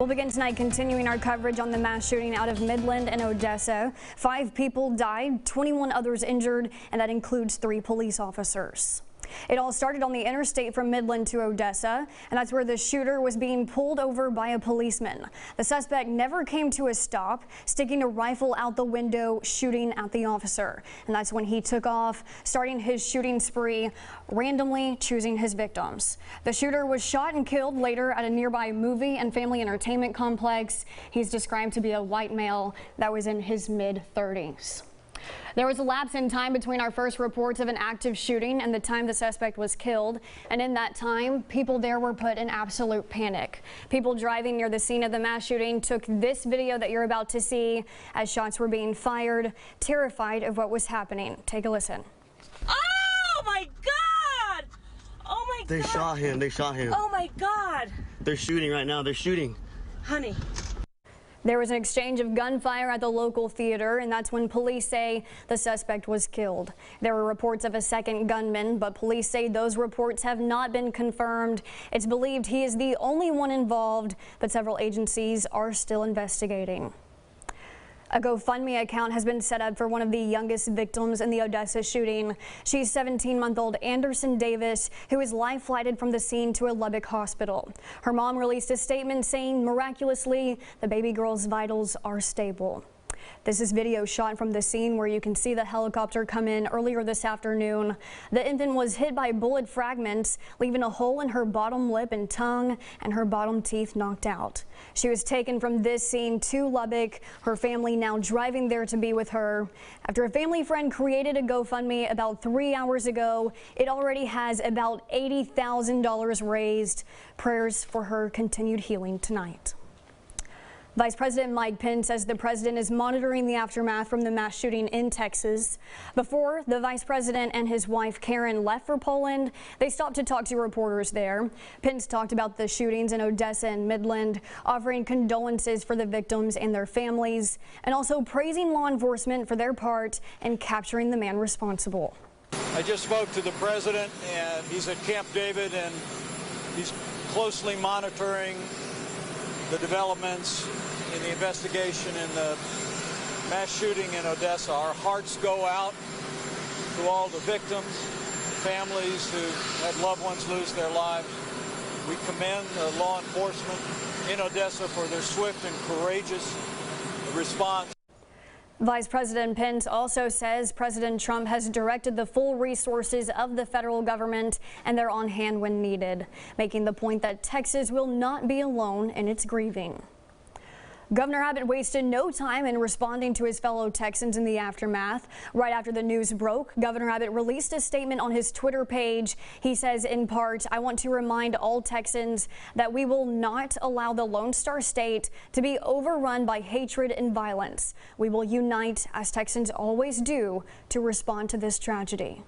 We'll begin tonight continuing our coverage on the mass shooting out of Midland and Odessa. 5 people died, 21 others injured, and that includes 3 police officers. It all started on the interstate from Midland to Odessa, and that's where the shooter was being pulled over by a policeman. The suspect never came to a stop, sticking a rifle out the window, shooting at the officer. And that's when he took off, starting his shooting spree, randomly choosing his victims. The shooter was shot and killed later at a nearby movie and family entertainment complex. He's described to be a white male that was in his mid-30s. There was a lapse in time between our first reports of an active shooting and the time the suspect was killed. And in that time, people there were put in absolute panic. People driving near the scene of the mass shooting took this video that you're about to see as shots were being fired, terrified of what was happening. Take a listen. Oh my God! Oh my God! They shot him. They shot him. Oh my God! They're shooting right now. They're shooting. Honey. There was an exchange of gunfire at the local theater, and that's when police say the suspect was killed. There were reports of a second gunman, but police say those reports have not been confirmed. It's believed he is the only one involved, but several agencies are still investigating. A GoFundMe account has been set up for one of the youngest victims in the Odessa shooting. She's 17-month-old Anderson Davis, who was life-flighted from the scene to a Lubbock hospital. Her mom released a statement saying, miraculously, the baby girl's vitals are stable. This is video shot from the scene where you can see the helicopter come in earlier this afternoon. The infant was hit by bullet fragments, leaving a hole in her bottom lip and tongue, and her bottom teeth knocked out. She was taken from this scene to Lubbock, her family now driving there to be with her. After a family friend created a GoFundMe about 3 hours ago, it already has about $80,000 raised. Prayers for her continued healing tonight. Vice President Mike Pence says the president is monitoring the aftermath from the mass shooting in Texas. Before the vice president and his wife Karen left for Poland, they stopped to talk to reporters there. Pence talked about the shootings in Odessa and Midland, offering condolences for the victims and their families, and also praising law enforcement for their part in capturing the man responsible. I just spoke to the president, and he's at Camp David, and he's closely monitoring the developments in the investigation in the mass shooting in Odessa. Our hearts go out to all the victims, families who had loved ones lose their lives. We commend the law enforcement in Odessa for their swift and courageous response. Vice President Pence also says President Trump has directed the full resources of the federal government and they're on hand when needed, making the point that Texas will not be alone in its grieving. Governor Abbott wasted no time in responding to his fellow Texans in the aftermath. Right after the news broke, Governor Abbott released a statement on his Twitter page. He says, in part, I want to remind all Texans that we will not allow the Lone Star State to be overrun by hatred and violence. We will unite, as Texans always do, to respond to this tragedy.